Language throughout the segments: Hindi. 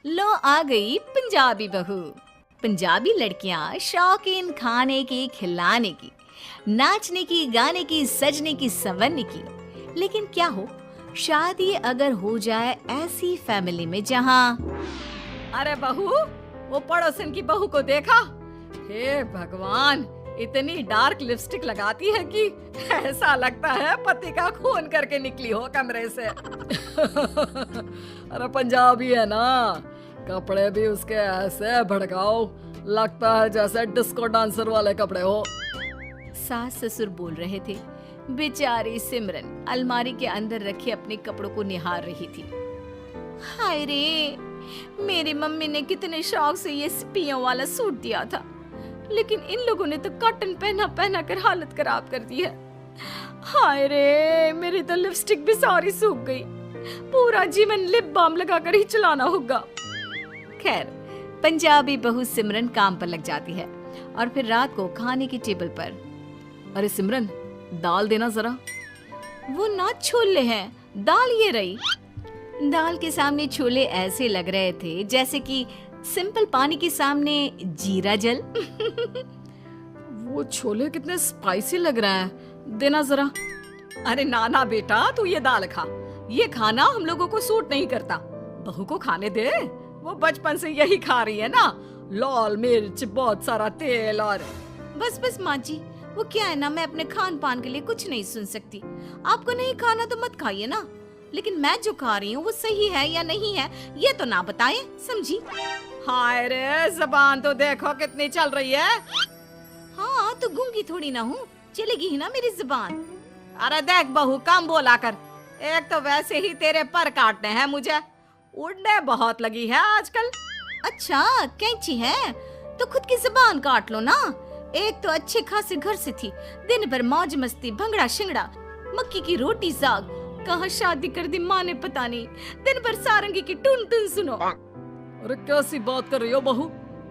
लो आ गई पंजाबी बहू। पंजाबी लड़कियां शौकीन खाने की, खिलाने की, नाचने की, गाने की, सजने की, संवरने की। लेकिन क्या हो, शादी अगर हो जाए ऐसी फैमिली में जहां अरे बहू, वो पड़ोसन की बहू को देखा? हे भगवान, इतनी डार्क लिपस्टिक लगाती है कि ऐसा लगता है पति का खून करके निकली हो कमरे से। अरे पंजाबी है ना, कपड़े भी उसके ऐसे भड़काओ, लगता है जैसे डिस्को डांसर वाले कपड़े हो। सास ससुर बोल रहे थे। बेचारी सिमरन अलमारी के अंदर रखे अपने कपड़ों को निहार रही थी। हाय रे, मेरी मम्मी ने कितने शौक से ये सिपियों वाला सूट दिया था, लेकिन इन लोगों ने तो कॉटन पहना पहना कर हालत खराब कर दी है। हाय रे, मेरी तो लिपस्टिक भी सारी सूख गई। पूरा जीवन लिप बाम लगाकर ही चलाना होगा। खैर, पंजाबी बहू सिमरन काम पर लग जाती है और फिर रात को खाने की टेबल पर, अरे सिमरन, दाल देना जरा। वो ना छोले हैं, दाल ये रही। दाल के सामने छोले ऐसे लग रहे थे जैसे कि सिंपल पानी के सामने जीरा जल। वो छोले कितने स्पाइसी लग रहे हैं, देना जरा। अरे नाना बेटा, तू ये दाल खा, ये खाना हम लोगों को सूट नहीं करता। बहू को खाने दे, वो बचपन से यही खा रही है ना, लाल मिर्च, बहुत सारा तेल और। बस बस माँ जी, वो क्या है ना, मैं अपने खान पान के लिए कुछ नहीं सुन सकती। आपको नहीं खाना तो मत खाइए ना, लेकिन मैं जो खा रही हूँ वो सही है या नहीं है ये तो ना बताएं, समझी? हाय रे, जबान तो देखो कितनी चल रही है। हाँ तो गूंगी थोड़ी ना हूँ, चलेगी ही ना मेरी जुबान। अरे देख बहू, कम बोला कर। एक तो वैसे ही तेरे पर काटने हैं मुझे, उड़ने बहुत लगी है आजकल। अच्छा, कैंची है तो खुद की जुबान काट लो ना। एक तो अच्छे खासे घर से थी, दिन भर मौज मस्ती, भंगड़ा शिंगड़ा, मक्की की रोटी साग। कहाँ शादी कर दी माँ ने पता नहीं, दिन भर सारंगी की टुन टुन सुनो। अरे कैसी बात कर रही हो बहू,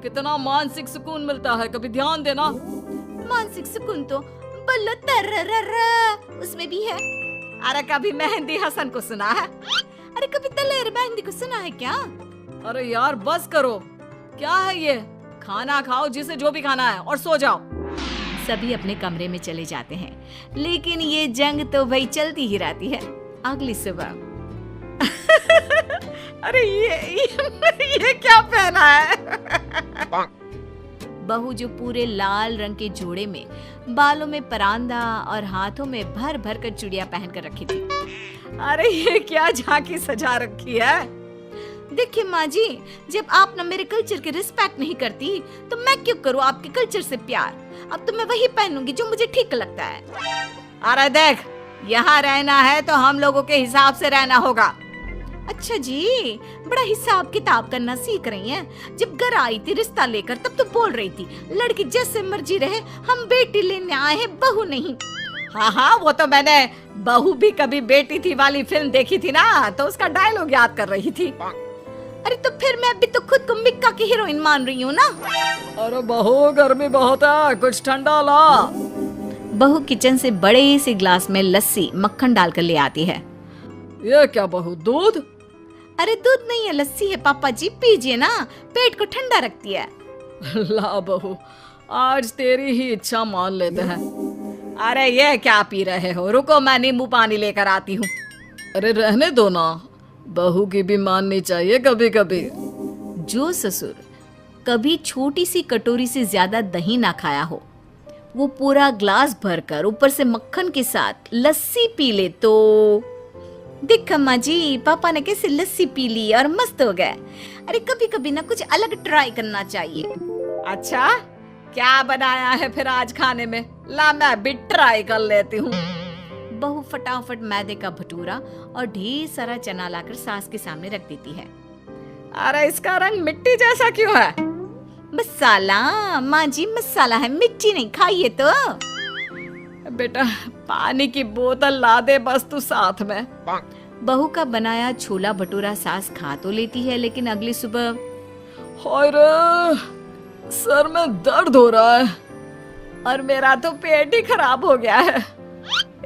कितना मानसिक सुकून मिलता है, कभी ध्यान देना। मानसिक सुकून तो बल्लो तरररर उसमें भी है। अरे कभी मेहंदी हसन को सुना है? अरे कभी दलेर मेहंदी को सुना है क्या? अरे यार बस करो, क्या है ये? खाना खाओ जिसे जो भी खाना है और सो जाओ। सभी अपने कमरे में चले जाते हैं, लेकिन ये जंग तो भाई चलती ही रहती है। अगली सुबह अरे ये क्या पहना है? बहू जो पूरे लाल रंग के जोड़े में, बालों में परांदा और हाथों में भर भर कर चूड़ियां पहन कर रखी थी। अरे ये क्या झांकी सजा रखी है? देखिए माँ जी, जब आप ना मेरे कल्चर की रिस्पेक्ट नहीं करती तो मैं क्यों करूँ आपके कल्चर से प्यार? अब तो मैं वही पहनूंगी जो मुझे ठीक लगता है। अरे देख, यहाँ रहना है तो हम लोगों के हिसाब से रहना होगा। अच्छा जी, बड़ा हिसाब किताब करना सीख रही हैं। जब घर आई थी रिश्ता लेकर तब तो बोल रही थी लड़की जैसे मर्जी रहे, हम बेटी लेने आए हैं, बहू नहीं। हाँ हाँ, वो तो मैंने बहू भी कभी बेटी थी वाली फिल्म देखी थी ना, तो उसका डायलॉग याद कर रही थी। अरे तो फिर मैं भी तो खुद को मिक्का की हीरोइन मान रही हूँ ना। अरे बहू, गर्मी बहुत है, कुछ ठंडा ला। बहू किचन से बड़े से ग्लास में लस्सी मक्खन डालकर ले आती है। ये क्या बहू, दूध? अरे दूध नहीं है, लस्सी है पापा जी, पीजिए ना, पेट को ठंडा रखती है। ला बहू, आज तेरी ही इच्छा मान लेते हैं। अरे ये क्या पी रहे हो, रुको मैं नींबू पानी लेकर आती हूँ। अरे रहने दो ना, बहू की भी माननी चाहिए कभी कभी। जो ससुर कभी छोटी सी कटोरी से ज्यादा दही ना खाया हो, वो पूरा ग्लास भरकर ऊपर से मक्खन के साथ लस्सी पी ले तो देख अम्मा जी, पापा ने कैसे लस्सी पी ली और मस्त हो गए। अरे कभी कभी ना कुछ अलग ट्राई करना चाहिए। अच्छा, क्या बनाया है फिर आज खाने में? ला मैं भी ट्राई कर लेती हूँ। बहू फटाफट मैदे का भटूरा और ढेर सारा चना लाकर सास के सामने रख देती है। अरे इसका रंग मिट्टी जैसा क्यों है? मसाला माँ जी, मसाला है, मिट्टी नहीं, खाइए तो। बेटा पानी की बोतल ला दे बस तू साथ में। बहू का बनाया छोला भटूरा सास खा तो लेती है, लेकिन अगली सुबह हाय रे, सर में दर्द हो रहा है और मेरा तो पेट ही खराब हो गया है।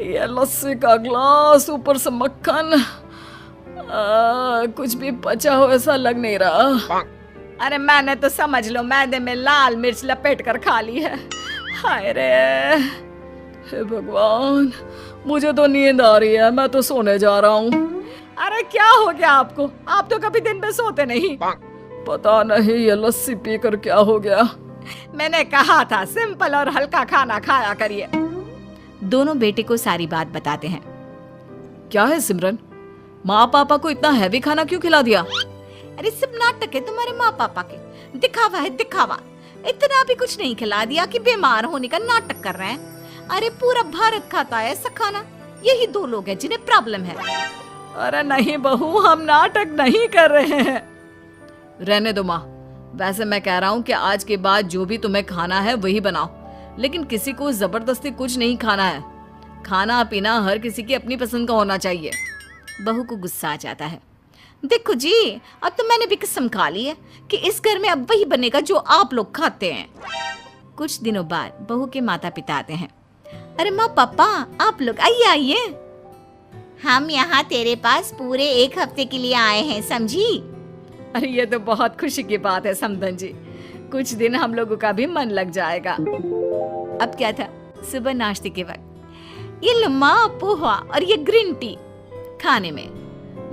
ये लस्सी का ग्लास, ऊपर से मक्खन, कुछ भी बचा हो ऐसा लग नहीं रहा। अरे मैंने तो समझ लो मैदे में लाल मिर्च लपेट कर खा ली है। हाय रे, हे भगवान, मुझे तो नींद आ रही है, मैं तो सोने जा रहा हूँ। अरे क्या हो गया आपको? आप तो कभी दिन में सोते नहीं। पता नहीं ये लस्सी पीकर क्या हो गया। मैंने कहा था सिंपल और हल्का खाना खाया करिए। दोनों बेटे को सारी बात बताते हैं। क्या है सिमरन, माँ पापा को इतना हैवी खाना क्यों खिला दिया? अरे सब नाटक है तुम्हारे माँ पापा के, दिखावा है दिखावा। इतना भी कुछ नहीं खिला दिया कि बीमार होने का नाटक कर रहे हैं। अरे पूरा भारत खाता है ऐसा खाना, यही 2 लोग हैं जिन्हें प्रॉब्लम है। अरे नहीं बहू, हम नाटक नहीं कर रहे हैं। रहने दो माँ, वैसे मैं कह रहा हूँ कि आज के बाद जो भी तुम्हें खाना है वही बनाओ, लेकिन किसी को जबरदस्ती कुछ नहीं खाना है। खाना पीना हर किसी की अपनी पसंद का होना चाहिए। बहू को गुस्सा आ जाता है। देखो जी, अब तो मैंने भी कसम खा ली है कि इस घर में अब वही बनेगा जो आप लोग खाते हैं। कुछ दिनों बाद बहू के माता पिता आते हैं। अरे माँ पापा, आप लोग आइए आइए। हम यहाँ तेरे पास पूरे 1 हफ्ते के लिए आए हैं, समझी? अरे ये तो बहुत खुशी की बात है समधन जी, कुछ दिन हम लोगों का भी मन लग जाएगा। अब क्या था, सुबह नाश्ते के वक्त ये लो माँ पोहा और ये ग्रीन टी, खाने में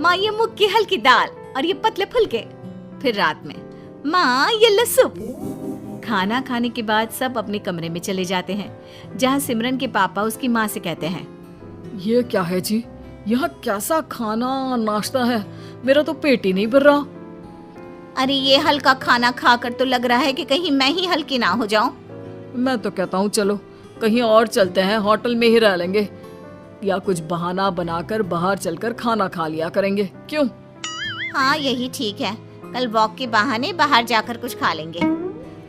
माँ ये मूंग की हल्की दाल और ये पतले फुलके, फिर रात में माँ ये लो सूप। खाना खाने के बाद सब अपने कमरे में चले जाते हैं, जहाँ सिमरन के पापा उसकी माँ से कहते हैं, ये क्या है जी, यहाँ कैसा खाना नाश्ता है, मेरा तो पेट ही नहीं भर रहा। अरे ये हल्का खाना खाकर तो लग रहा है कि कहीं मैं ही हल्की ना हो जाऊं। मैं तो कहता हूँ चलो कहीं और चलते हैं, होटल में ही रह लेंगे, या कुछ बहाना बनाकर बाहर चलकर खाना खा लिया करेंगे, क्यों? हाँ यही ठीक है, कल वॉक के बहाने बाहर जाकर कुछ खा लेंगे।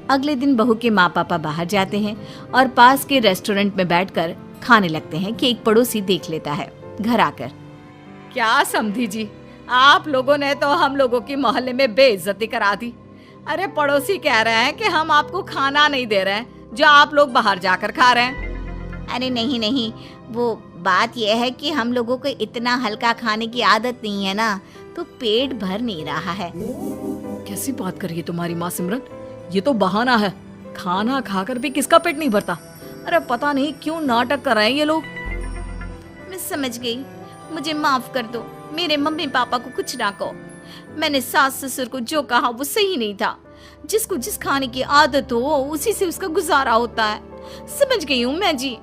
अगले दिन बहू के माँ पापा बाहर जाते हैं और पास के रेस्टोरेंट में बैठकर खाने लगते हैं कि एक पड़ोसी देख लेता है घर आकर। क्या समधी जी, आप लोगों ने तो हम लोगों की मोहल्ले में बेइज्जती करा दी। अरे पड़ोसी कह रहे हैं कि हम आपको खाना नहीं दे रहे हैं जो आप लोग बाहर जाकर खा रहे हैं। अरे नहीं नहीं, वो बात यह है कि हम लोगों को इतना हल्का खाने की आदत नहीं है ना, तो पेट भर नहीं रहा है। कैसी बात कर रही है तुम्हारी माँ सिमरन, ये तो बहाना है, खाना खाकर भी किसका पेट नहीं भरता। अरे पता नहीं क्यों नाटक कर रहे हैं ये लोग। मैं समझ गई, मुझे माफ कर दो, मेरे मम्मी पापा को कुछ ना कहो। मैंने सास ससुर को जो कहा वो सही नहीं था, जिसको जिस खाने की आदत हो उसी से उसका गुजारा होता है। समझ गई हूँ मैं जी।